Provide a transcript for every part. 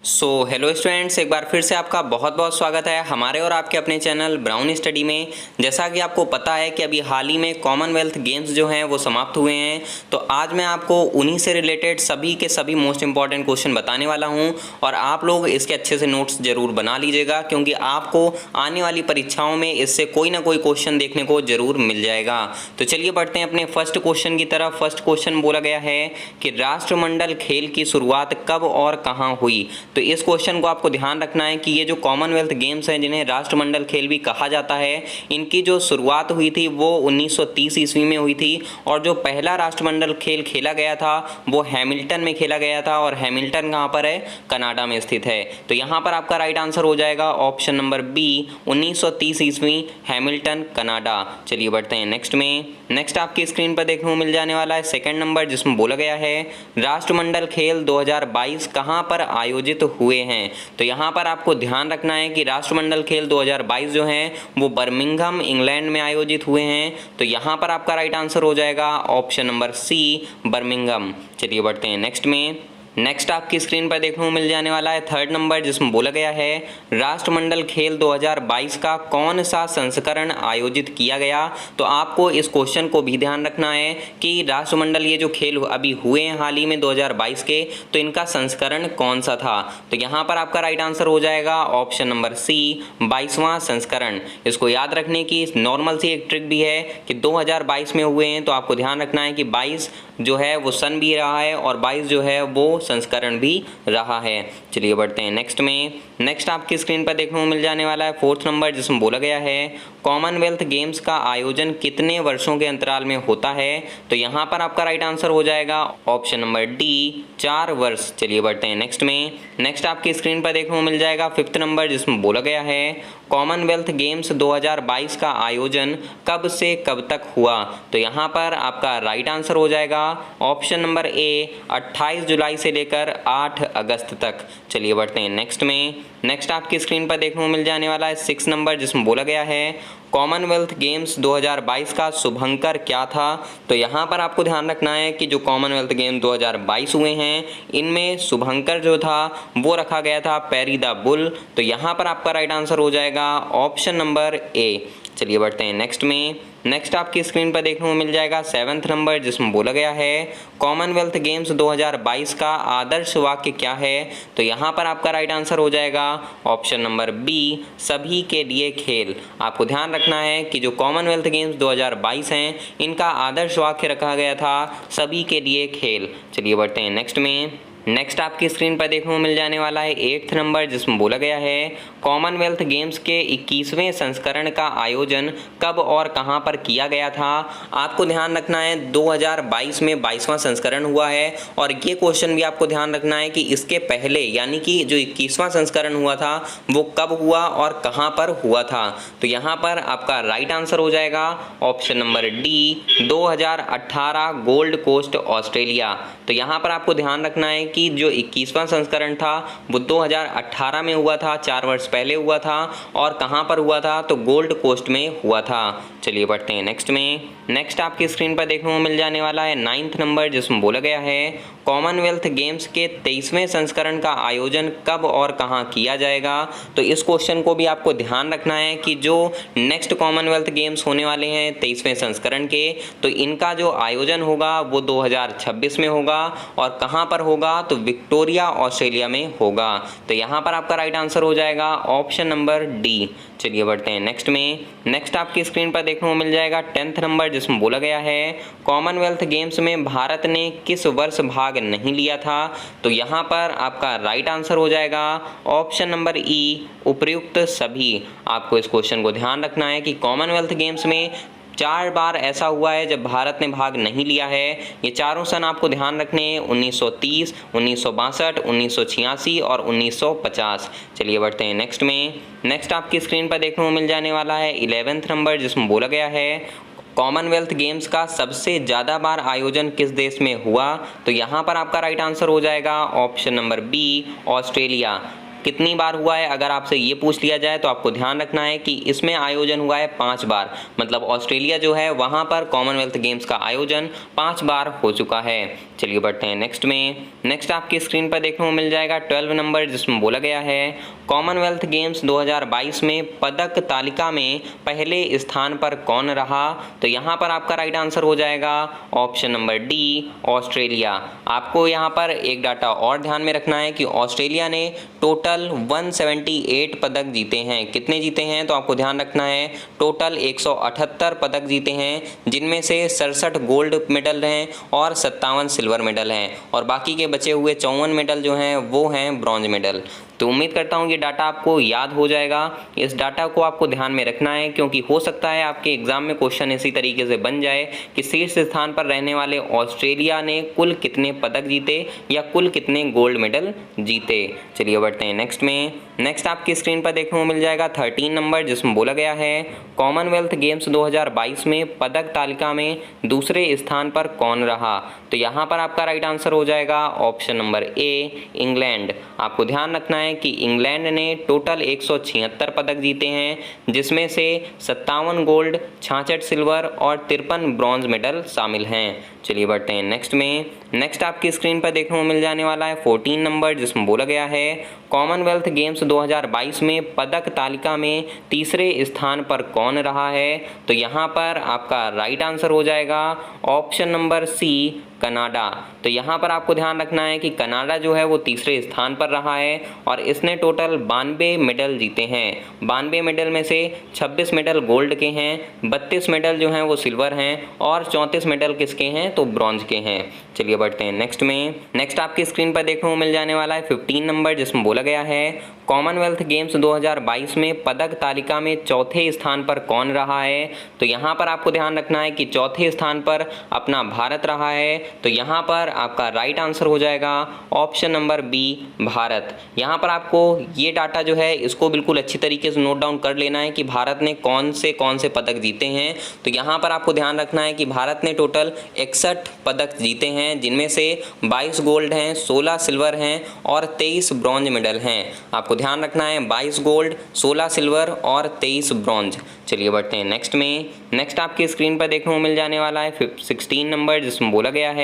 Hello students, एक बार फिर से आपका बहुत बहुत स्वागत है हमारे और आपके अपने चैनल ब्राउन स्टडी में। जैसा कि आपको पता है कि अभी हाल ही में कॉमनवेल्थ गेम्स जो हैं वो समाप्त हुए हैं, तो आज मैं आपको उन्हीं से रिलेटेड सभी के सभी मोस्ट इंपॉर्टेंट क्वेश्चन बताने वाला हूं और आप लोग इसके अच्छे से नोट्स जरूर बना लीजिएगा, क्योंकि आपको आने वाली परीक्षाओं में इससे कोई ना कोई क्वेश्चन देखने को जरूर मिल जाएगा। तो चलिए बढ़ते हैं अपने फर्स्ट क्वेश्चन की तरफ। फर्स्ट क्वेश्चन बोला गया है कि राष्ट्रमंडल खेल की शुरुआत कब और कहाँ हुई। तो इस क्वेश्चन को आपको ध्यान रखना है कि ये जो कॉमनवेल्थ गेम्स हैं, जिन्हें राष्ट्रमंडल खेल भी कहा जाता है, इनकी जो शुरुआत हुई थी वो 1930 ईस्वी में हुई थी और जो पहला राष्ट्रमंडल खेल खेला गया था वो हैमिल्टन में खेला गया था। और हैमिल्टन कहाँ पर है? कनाडा में स्थित है। तो यहाँ पर आपका राइट आंसर हो जाएगा ऑप्शन नंबर बी, 1930 ईस्वी, हैमिल्टन, कनाडा। चलिए बढ़ते हैं नेक्स्ट में। नेक्स्ट आपकी स्क्रीन पर देखने को मिल जाने वाला है सेकंड नंबर, जिसमें बोला गया है राष्ट्रमंडल खेल 2022 कहां पर आयोजित हुए हैं। तो यहां पर आपको ध्यान रखना है कि राष्ट्रमंडल खेल 2022 जो हैं वो बर्मिंघम, इंग्लैंड में आयोजित हुए हैं। तो यहां पर आपका राइट आंसर हो जाएगा ऑप्शन नंबर सी, बर्मिंघम। चलिए बढ़ते हैं नेक्स्ट में। नेक्स्ट आपकी स्क्रीन पर देखने को मिल जाने वाला है थर्ड नंबर, जिसमें बोला गया है राष्ट्रमंडल खेल 2022 का कौन सा संस्करण आयोजित किया गया। तो आपको इस क्वेश्चन को भी ध्यान रखना है कि राष्ट्रमंडल ये जो खेल अभी हुए हैं हाल ही में 2022 के, तो इनका संस्करण कौन सा था। तो यहाँ पर आपका राइट आंसर हो जाएगा ऑप्शन नंबर सी, 22वां संस्करण। इसको याद रखने की नॉर्मल सी एक ट्रिक भी है कि 2022 में हुए हैं, तो आपको ध्यान रखना है कि 22 जो है वो सन भी रहा है और 22 जो है वो संस्करण भी रहा है। चलिए बढ़ते हैं नेक्स्ट में। नेक्स्ट आपकी स्क्रीन पर देखने को मिल जाने वाला है फोर्थ नंबर, जिसमें बोला गया है कॉमनवेल्थ गेम्स का आयोजन कितने वर्षों के अंतराल में होता है। तो यहाँ पर आपका राइट आंसर हो जाएगा ऑप्शन नंबर डी, 4 वर्ष। चलिए बढ़ते हैं नेक्स्ट में। नेक्स्ट आपकी स्क्रीन पर देखने को मिल जाएगा फिफ्थ नंबर, जिसमें बोला गया है कॉमनवेल्थ गेम्स 2022 का आयोजन कब से कब तक हुआ। तो यहाँ पर आपका राइट आंसर हो जाएगा ऑप्शन नंबर ए, 28 जुलाई से लेकर 8 अगस्त तक। चलिए बढ़ते हैं नेक्स्ट में। नेक्स्ट आपकी स्क्रीन पर देखने को मिल जाने वाला है 6 नंबर, जिसमें बोला गया है कॉमनवेल्थ गेम्स 2022 का शुभंकर क्या था। तो यहाँ पर आपको ध्यान रखना है कि जो कॉमनवेल्थ गेम 2022 हुए हैं इनमें शुभंकर जो था वो रखा गया था पेरी द बुल। तो यहाँ पर आपका राइट आंसर हो जाएगा ऑप्शन नंबर ए। चलिए बढ़ते हैं नेक्स्ट में। नेक्स्ट आपकी स्क्रीन पर देखने को मिल जाएगा 7th नंबर, जिसमें बोला गया है कॉमनवेल्थ गेम्स 2022 का आदर्श वाक्य क्या है। तो यहाँ पर आपका राइट आंसर हो जाएगा ऑप्शन नंबर बी, सभी के लिए खेल। आपको ध्यान रखना है कि जो कॉमनवेल्थ गेम्स 2022 हैं इनका आदर्श वाक्य रखा गया था सभी के लिए खेल। चलिए बढ़ते हैं नेक्स्ट में। नेक्स्ट आपकी स्क्रीन पर देखने को मिल जाने वाला है 8th नंबर, जिसमें बोला गया है कॉमनवेल्थ गेम्स के 21वें संस्करण का आयोजन कब और कहां पर किया गया था। आपको ध्यान रखना है 2022 में 22वां संस्करण हुआ है और ये क्वेश्चन भी आपको ध्यान रखना है कि इसके पहले यानी कि जो 21वां संस्करण हुआ था वो कब हुआ और कहां पर हुआ था। तो यहाँ पर आपका राइट आंसर हो जाएगा option number D, 2018, Gold Coast, Australia. तो यहाँ पर आपको ध्यान रखना है कि जो 21वां संस्करण था वो 2018 में हुआ था, 4 वर्ष पहले हुआ था। और कहां पर हुआ था? तो गोल्ड कोस्ट में हुआ था। चलिए बढ़ते हैं नेक्स्ट में। नेक्स्ट आपकी स्क्रीन पर देखने को मिल जाने वाला है 9th नंबर, जिसमें बोला गया है कॉमनवेल्थ गेम्स के 23वें संस्करण का आयोजन कब और कहां किया जाएगा। तो इस क्वेश्चन को भी आपको ध्यान रखना है कि जो नेक्स्ट कॉमनवेल्थ गेम्स होने वाले हैं 23वें संस्करण के, तो इनका जो आयोजन होगा वो 2026 में होगा और कहां पर होगा? तो विक्टोरिया, ऑस्ट्रेलिया में होगा। तो यहाँ पर आपका राइट आंसर हो जाएगा ऑप्शन नंबर डी। चलिए बढ़ते हैं नेक्स्ट में। नेक्स्ट आपकी स्क्रीन पर देखने को मिल जाएगा 10th नंबर, जिसमें बोला गया है कॉमनवेल्थ गेम्स में भारत ने किस वर्ष भाग नहीं लिया था। तो यहाँ पर आपका राइट आंसर हो जाएगा ऑप्शन नंबर ई, उपर्युक्त सभी। आपको इस क्वेश्चन को ध्यान रखना है कि कॉमनवेल्थ गेम्स में 4 बार ऐसा हुआ है जब भारत ने भाग नहीं लिया है। ये चारों सन आपको ध्यान रखने हैं, 1930, 1962, 1986 और 1950। चलिए बढ़ते हैं नेक्स्ट में। नेक्स्ट आपकी स्क्रीन पर देखने को मिल जाने वाला है 11th नंबर, जिसमें बोला गया है कॉमनवेल्थ गेम्स का सबसे ज़्यादा बार आयोजन किस देश में हुआ। तो यहाँ पर आपका राइट आंसर हो जाएगा ऑप्शन नंबर बी, ऑस्ट्रेलिया। कितनी बार हुआ है अगर आपसे ये पूछ लिया जाए तो आपको ध्यान रखना है कि इसमें आयोजन हुआ है 5 बार। मतलब ऑस्ट्रेलिया जो है वहाँ पर कॉमनवेल्थ गेम्स का आयोजन 5 बार हो चुका है। चलिए बढ़ते हैं नेक्स्ट में। नेक्स्ट आपकी स्क्रीन पर देखने को मिल जाएगा 12 नंबर, जिसमें बोला गया है कॉमनवेल्थ गेम्स 2022 में पदक तालिका में पहले स्थान पर कौन रहा। तो यहाँ पर आपका राइट आंसर हो जाएगा ऑप्शन नंबर डी, ऑस्ट्रेलिया। आपको यहाँ पर एक डाटा और ध्यान में रखना है कि ऑस्ट्रेलिया ने टोटल 178 पदक जीते हैं। कितने जीते हैं तो आपको ध्यान रखना है, टोटल 178 पदक जीते हैं, जिनमें से 67 गोल्ड मेडल हैं और 57 सिल्वर मेडल हैं, और बाकी के बचे हुए 54 मेडल जो हैं वो हैं ब्रॉन्ज मेडल। तो उम्मीद करता हूँ ये डाटा आपको याद हो जाएगा। इस डाटा को आपको ध्यान में रखना है, क्योंकि हो सकता है आपके एग्जाम में क्वेश्चन इसी तरीके से बन जाए कि शीर्ष स्थान पर रहने वाले ऑस्ट्रेलिया ने कुल कितने पदक जीते या कुल कितने गोल्ड मेडल जीते। चलिए बढ़ते हैं नेक्स्ट में। नेक्स्ट आपकी स्क्रीन पर देखने को मिल जाएगा 13 नंबर, जिसमें बोला गया है कॉमनवेल्थ गेम्स 2022 में पदक तालिका में दूसरे स्थान पर कौन रहा। तो यहाँ पर आपका राइट आंसर हो जाएगा ऑप्शन नंबर ए, इंग्लैंड। आपको ध्यान रखना है कि इंग्लैंड ने टोटल 176 पदक जीते हैं, जिसमें से 57 गोल्ड, 66 सिल्वर और 53 ब्रॉन्ज मेडल शामिल हैं। चलिए बढ़ते हैं नेक्स्ट में। नेक्स्ट आपकी स्क्रीन पर देखने को मिल जाने वाला है 14 नंबर, जिसमें बोला गया है कॉमनवेल्थ गेम्स 2022 में पदक तालिका में तीसरे स्थान पर कौन रहा है। तो यहाँ पर आपका राइट आंसर हो जाएगा ऑप्शन नंबर सी, कनाडा। तो यहाँ पर आपको ध्यान रखना है कि कनाडा जो है वो तीसरे स्थान पर रहा है और इसने टोटल 92 मेडल जीते हैं। 92 मेडल में से 26 मेडल गोल्ड के हैं, 32 मेडल जो हैं वो सिल्वर हैं और 34 मेडल किसके हैं तो ब्रॉन्ज के हैं। चलिए बढ़ते हैं नेक्स्ट में। नेक्स्ट आपकी स्क्रीन पर देखने को मिल जाने वाला है 15 नंबर, जिसमें बोला गया है कॉमनवेल्थ गेम्स 2022 में पदक तालिका में चौथे स्थान पर कौन रहा है। तो यहाँ पर आपको ध्यान रखना है कि चौथे स्थान पर अपना भारत रहा है। तो यहाँ पर आपका राइट आंसर हो जाएगा ऑप्शन नंबर बी, भारत। यहाँ पर आपको ये डाटा जो है इसको बिल्कुल अच्छी तरीके से नोट डाउन कर लेना है कि भारत ने कौन से पदक जीते हैं। तो यहाँ पर आपको ध्यान रखना है कि भारत ने टोटल 61 पदक जीते हैं, जिनमें से 22 गोल्ड हैं, 16 सिल्वर हैं और 23 ब्रॉन्ज मेडल हैं। आपको ध्यान रखना है 22 गोल्ड, 16 सिल्वर और 23 ब्रॉन्ज। चलिए बढ़ते हैं नेक्स्ट में। नेक्स्ट आपकी स्क्रीन पर देखने को मिल जाने वाला है 16 नंबर, जिसमें बोला गया है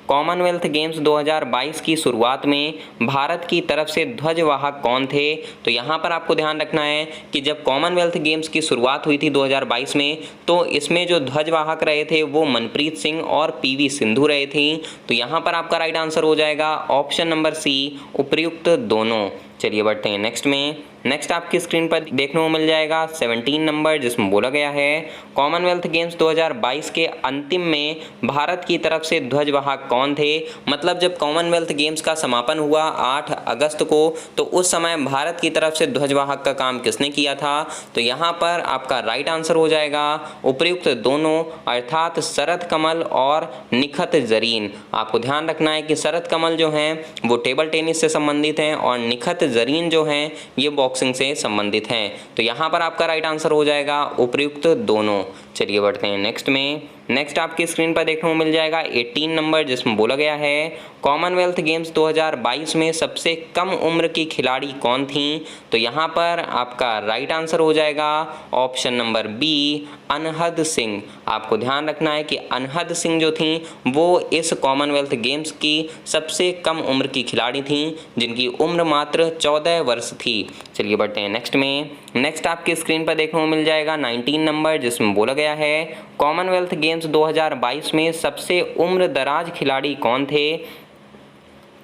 कॉमनवेल्थ गेम्स 2022 की शुरुआत में भारत की तरफ से ध्वजवाहक कौन थे। तो यहाँ पर आपको ध्यान रखना है कि जब कॉमनवेल्थ गेम्स की शुरुआत हुई थी 2022 में, तो इसमें जो ध्वजवाहक रहे थे वो मनप्रीत सिंह और पीवी सिंधु रहे थी। तो यहाँ पर आपका राइट आंसर हो जाएगा ऑप्शन नंबर सी, उपर्युक्त दोनों। चलिए बढ़ते हैं नेक्स्ट में। नेक्स्ट आपकी स्क्रीन पर देखने को मिल जाएगा 17 नंबर, जिसमें बोला गया है कॉमनवेल्थ गेम्स 2022 के अंतिम में भारत की तरफ से ध्वजवाहक कौन थे। मतलब जब कॉमनवेल्थ गेम्स का समापन हुआ 8 अगस्त को, तो उस समय भारत की तरफ से ध्वजवाहक का काम किसने किया था। तो यहाँ पर आपका राइट आंसर हो जाएगा उपर्युक्त दोनों, अर्थात शरद कमल और निखत जरीन। आपको ध्यान रखना है कि शरद कमल जो हैं वो टेबल टेनिस से संबंधित हैं और निखत जरीन जो हैं ये बॉक्सिंग से संबंधित हैं। तो यहाँ पर आपका राइट आंसर हो जाएगा उपर्युक्त दोनों। चलिए बढ़ते हैं नेक्स्ट में। नेक्स्ट आपकी स्क्रीन पर देखने को मिल जाएगा 18 नंबर, जिसमें बोला गया है कॉमनवेल्थ गेम्स 2022 में सबसे कम उम्र की खिलाड़ी कौन थी। तो यहाँ पर आपका राइट आंसर हो जाएगा ऑप्शन नंबर बी, अनहद सिंह। आपको ध्यान रखना है कि अनहद सिंह जो थी वो इस कॉमनवेल्थ गेम्स की सबसे कम उम्र की खिलाड़ी थी, जिनकी उम्र मात्र 14 वर्ष थी। चलिए बढ़ते हैं नेक्स्ट में। नेक्स्ट आपकी स्क्रीन पर देखने को मिल जाएगा 19 नंबर, जिसमें बोला गया है कॉमनवेल्थ गेम्स 2022 में सबसे उम्र दराज खिलाड़ी कौन थे।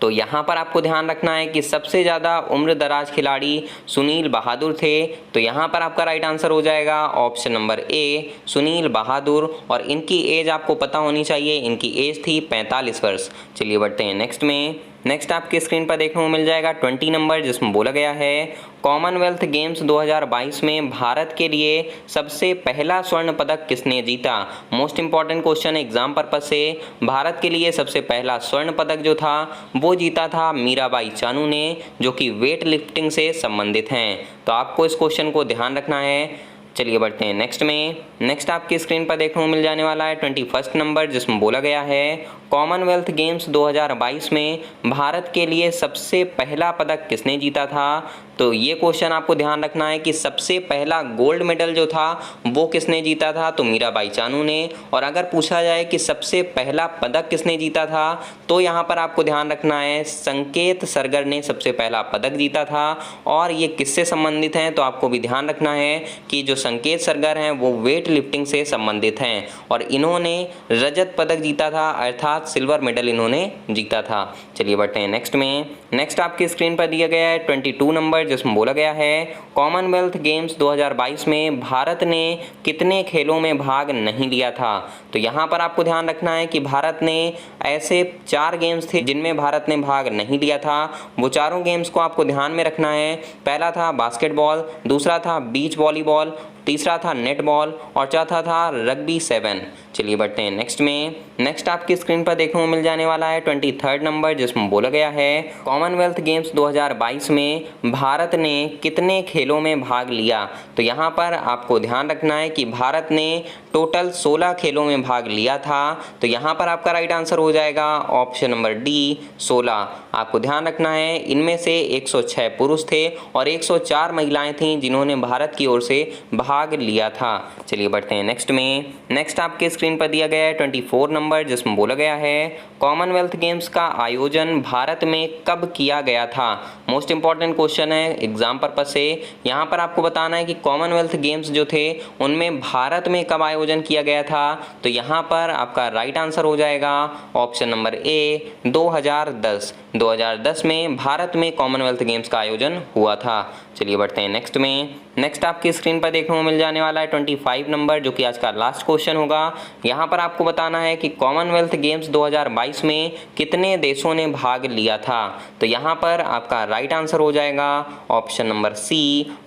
तो यहाँ पर आपको ध्यान रखना है कि सबसे ज़्यादा उम्र दराज खिलाड़ी सुनील बहादुर थे। तो यहाँ पर आपका राइट आंसर हो जाएगा ऑप्शन नंबर ए, सुनील बहादुर। और इनकी एज आपको पता होनी चाहिए, इनकी एज थी 45 वर्ष। चलिए बढ़ते हैं नेक्स्ट में। नेक्स्ट आपकी स्क्रीन पर देखने को मिल जाएगा 20 नंबर, जिसमें बोला गया है कॉमनवेल्थ गेम्स 2022 में भारत के लिए सबसे पहला स्वर्ण पदक किसने जीता। Most important question exam purpose से। भारत के लिए सबसे पहला स्वर्ण पदक जो था वो जीता था मीराबाई चानू ने, जो कि वेट लिफ्टिंग से संबंधित हैं। तो आपको इस क्वेश्चन को ध्यान रखना है। चलिए बढ़ते हैं नेक्स्ट में। नेक्स्ट आपकी स्क्रीन पर देखने को मिल जाने वाला है 21 नंबर, जिसमें बोला गया है कॉमनवेल्थ गेम्स 2022 में भारत के लिए सबसे पहला पदक किसने जीता था। तो ये क्वेश्चन आपको ध्यान रखना है कि सबसे पहला गोल्ड मेडल जो था वो किसने जीता था, तो मीराबाई चानू ने। और अगर पूछा जाए कि सबसे पहला पदक किसने जीता था, तो यहाँ पर आपको ध्यान रखना है संकेत सरगर ने सबसे पहला पदक जीता था। और ये किससे संबंधित हैं, तो आपको भी ध्यान रखना है कि जो संकेत सरगर हैं वो वेट लिफ्टिंग से संबंधित हैं और इन्होंने रजत पदक जीता था, अर्थात सिल्वर मेडल इन्होंने जीता था। चलिए बढ़ते हैं नेक्स्ट में। नेक्स्ट आपकी स्क्रीन पर दिया गया है 22 नंबर, जिसमें बोला गया है कॉमनवेल्थ गेम्स 2022 में भारत ने कितने खेलों में भाग नहीं लिया था। तो यहाँ पर आपको ध्यान रखना है कि भारत ने ऐसे 4 गेम्स थे जिनमें भारत ने भाग नहीं लिया था। वो चारों गेम्स को आपको ध्यान में रखना है। पहला था बास्केटबॉल, दूसरा था बीच वॉलीबॉल, तीसरा था नेटबॉल और चौथा था रग्बी 7। चलिए बढ़ते हैं नेक्स्ट में। नेक्स्ट आपकी स्क्रीन पर देखने को मिल जाने वाला है 23 नंबर, जिसमें बोला गया है कॉमनवेल्थ गेम्स 2022 में भारत ने कितने खेलों में भाग लिया। तो यहाँ पर आपको ध्यान रखना है कि भारत ने टोटल 16 खेलों में भाग लिया था। तो यहाँ पर आपका राइट आंसर हो जाएगा ऑप्शन नंबर डी 16। आपको ध्यान रखना है इनमें से 106 पुरुष थे और 104 महिलाएं थीं जिन्होंने भारत की ओर से भाग लिया था। चलिए बढ़ते हैं नेक्स्ट में। नेक्स्ट आपके स्क्रीन पर दिया गया है 24 नंबर, जिसमें बोला गया है कॉमनवेल्थ गेम्स का आयोजन भारत में कब किया गया था। मोस्ट इंपॉर्टेंट क्वेश्चन है एग्जाम पर्पस से। यहाँ पर आपको बताना है कि कॉमनवेल्थ गेम्स जो थे उनमें भारत में कब आयोजन किया गया था। तो यहाँ पर आपका राइट आंसर हो जाएगा ऑप्शन नंबर ए 2010। 2010 में भारत में कॉमनवेल्थ गेम्स का आयोजन हुआ था। चलिए बढ़ते हैं नेक्स्ट में। नेक्स्ट आपकी स्क्रीन पर देखने को मिल जाने वाला है 25 नंबर, जो कि आज का लास्ट क्वेश्चन होगा। यहाँ पर आपको बताना है कि कॉमनवेल्थ गेम्स 2022 में कितने देशों ने भाग लिया था। तो यहाँ पर आपका राइट आंसर हो जाएगा ऑप्शन नंबर सी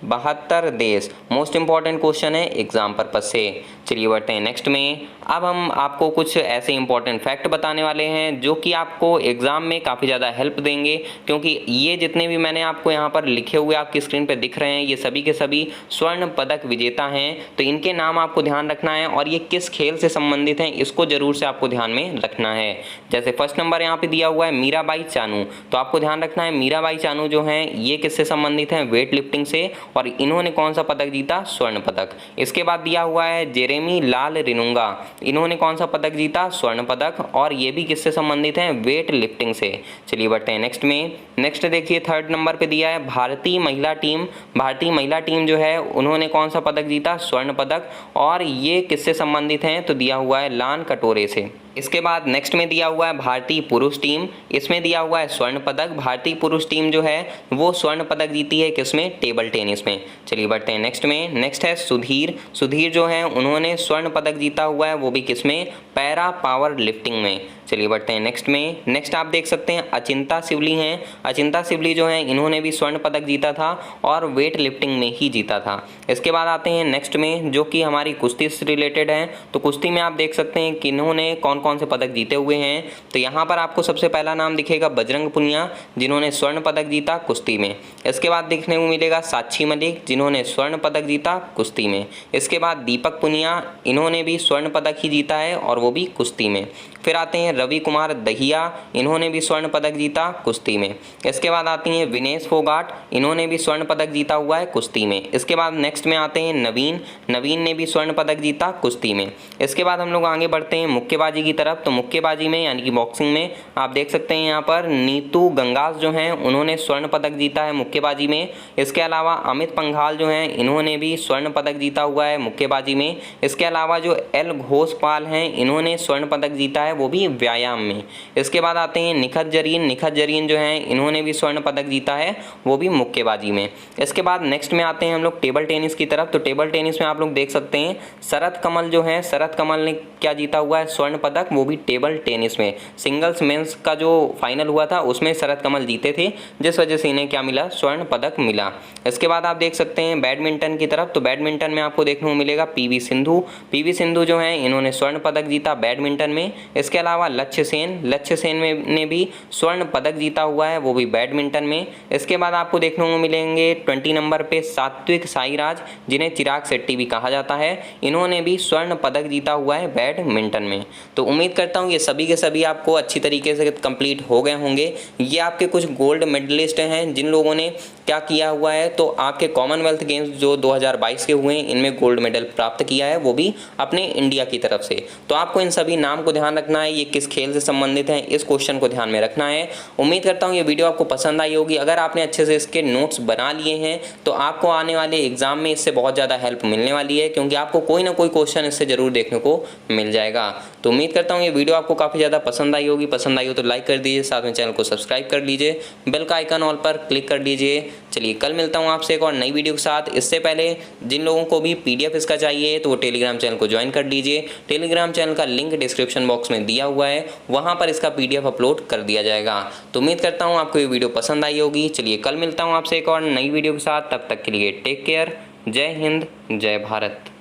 72 देश। मोस्ट इंपॉर्टेंट क्वेश्चन है एग्जाम पर्पज से। चलिए बढ़ते हैं नेक्स्ट में। अब हम आपको कुछ ऐसे इंपॉर्टेंट फैक्ट बताने वाले हैं जो कि आपको एग्जाम में काफ़ी ज़्यादा हेल्प देंगे, क्योंकि ये जितने भी मैंने आपको यहाँ पर लिखे हुए आपकी स्क्रीन पे दिख रहे हैं ये सभी के सभी स्वर्ण पदक विजेता हैं। तो इनके नाम आपको ध्यान रखना है और ये किस खेल से संबंधित हैं इसको जरूर से आपको ध्यान में रखना है। जैसे फर्स्ट नंबर यहाँ पे दिया हुआ है मीराबाई चानू, तो आपको ध्यान रखना है मीराबाई चानू जो हैं ये किससे संबंधित हैं, वेट लिफ्टिंग से, और इन्होंने कौन सा पदक जीता, स्वर्ण पदक। इसके बाद दिया हुआ है जेरेमी लाल रिनुंगा, इन्होंने कौन सा पदक जीता, स्वर्ण पदक, और ये भी किससे संबंधित हैं, वेट लिफ्टिंग से। चलिए बढ़ते हैं नेक्स्ट में। नेक्स्ट देखिए थर्ड नंबर पे दिया है भारतीय महिला टीम। भारतीय महिला टीम जो है उन्होंने कौन सा पदक जीता, स्वर्ण पदक, और ये किससे संबंधित हैं, तो दिया हुआ है लान कटोरे से। इसके बाद नेक्स्ट में दिया हुआ है भारतीय पुरुष टीम, इसमें दिया हुआ है स्वर्ण पदक। भारतीय पुरुष टीम जो है वो स्वर्ण पदक जीती है किसमें, टेबल टेनिस में। चलिए बढ़ते हैं नेक्स्ट में। नेक्स्ट है सुधीर। सुधीर जो है उन्होंने स्वर्ण पदक जीता हुआ है, वो भी किसमें, पैरा पावर लिफ्टिंग में। चलिए बढ़ते हैं नेक्स्ट में। नेक्स्ट आप देख सकते हैं अचिंता सिवली हैं। अचिंता सिवली जो है इन्होंने भी स्वर्ण पदक जीता था और वेट लिफ्टिंग में ही जीता था। इसके बाद आते हैं नेक्स्ट में जो कि हमारी कुश्ती से रिलेटेड है। तो कुश्ती में आप देख सकते हैं कि इन्होंने कौन कौन से पदक जीते हुए हैं। तो यहाँ पर आपको सबसे पहला नाम दिखेगा बजरंग पुनिया, जिन्होंने स्वर्ण पदक जीता कुश्ती में। इसके बाद देखने को मिलेगा साक्षी मलिक, जिन्होंने स्वर्ण पदक जीता कुश्ती में। इसके बाद दीपक पुनिया, इन्होंने भी स्वर्ण पदक ही जीता है और वो भी कुश्ती में। फिर आते हैं रवि कुमार दहिया, इन्होंने भी स्वर्ण पदक जीता कुश्ती में। इसके बाद आती हैं विनेश फोगाट, इन्होंने भी स्वर्ण पदक जीता हुआ है कुश्ती में। इसके बाद नेक्स्ट में आते हैं नवीन, नवीन ने भी स्वर्ण पदक जीता कुश्ती में। इसके बाद हम लोग आगे बढ़ते हैं मुक्केबाजी की तरफ। तो मुक्केबाजी में यानी कि बॉक्सिंग में आप देख सकते हैं यहाँ पर नीतू गंगास जो हैं उन्होंने स्वर्ण पदक जीता है मुक्केबाजी में। इसके अलावा अमित पंघाल जो हैं इन्होंने भी स्वर्ण पदक जीता हुआ है मुक्केबाजी में। इसके अलावा जो एल घोषपाल हैं इन्होंने स्वर्ण पदक जीता है, वो भी व्यायाम में। इसके बाद आते हैं निखत जरीन, निखत जरीन जो हैं इन्होंने भी स्वर्ण पदक जीता है, वो भी मुक्केबाजी में। इसके बाद नेक्स्ट में आते हैं हम लोग टेबल टेनिस की तरफ। तो टेबल टेनिस में आप लोग देख सकते हैं शरत कमल जो है, शरत कमल ने क्या जीता हुआ है, स्वर्ण पदक, वो भी टेबल टेनिस में। सिंगल्स मेंस का जो फाइनल हुआ था उसमें शरत कमल जीते थे, जिस वजह से इन्हें क्या मिला, स्वर्ण पदक मिला। इसके बाद आप देख सकते हैं बैडमिंटन की तरफ। तो बैडमिंटन में आपको देखने को मिलेगा पीवी सिंधु। पीवी सिंधु जो है इन्होंने स्वर्ण पदक जीता बैडमिंटन में। इसके अलावा लक्ष्य सेन ने भी स्वर्ण पदक जीता हुआ है, वो भी बैडमिंटन में। इसके बाद आपको देखने को मिलेंगे 20 नंबर पे सात्विक साईराज, जिन्हें चिराग शेट्टी भी कहा जाता है, इन्होंने भी स्वर्ण पदक जीता हुआ है बैडमिंटन में। तो उम्मीद करता हूँ ये सभी के सभी आपको अच्छी तरीके से कंप्लीट हो गए होंगे। ये आपके कुछ गोल्ड मेडलिस्ट हैं जिन लोगों ने क्या किया हुआ है, तो आपके कॉमनवेल्थ गेम्स जो 2022 के हुए हैं इनमें गोल्ड मेडल प्राप्त किया है, वो भी अपने इंडिया की तरफ से। तो आपको इन सभी नाम को ध्यान रखना है, ये किस खेल से संबंधित हैं इस क्वेश्चन को ध्यान में रखना है। उम्मीद करता हूँ ये वीडियो आपको पसंद आई होगी। अगर आपने अच्छे से इसके नोट्स बना लिए हैं तो आपको आने वाले एग्जाम में इससे बहुत ज़्यादा हेल्प मिलने वाली है, क्योंकि आपको कोई ना कोई क्वेश्चन इससे जरूर देखने को मिल जाएगा। तो उम्मीद करता हूँ ये वीडियो आपको काफ़ी ज़्यादा पसंद आई होगी। पसंद आई हो तो लाइक कर दीजिए, साथ में चैनल को सब्सक्राइब कर लीजिए, बेल का आइकन ऑल पर क्लिक कर दीजिए। चलिए कल मिलता हूँ आपसे एक और नई वीडियो के साथ। इससे पहले जिन लोगों को भी PDF इसका चाहिए तो वो टेलीग्राम चैनल को ज्वाइन कर लीजिए। टेलीग्राम चैनल का लिंक डिस्क्रिप्शन बॉक्स में दिया हुआ है, वहाँ पर इसका PDF अपलोड कर दिया जाएगा। तो उम्मीद करता हूँ आपको ये वीडियो पसंद आई होगी। चलिए कल मिलता हूँ आपसे एक और नई वीडियो के साथ, तब तक के लिए टेक केयर। जय हिंद, जय भारत।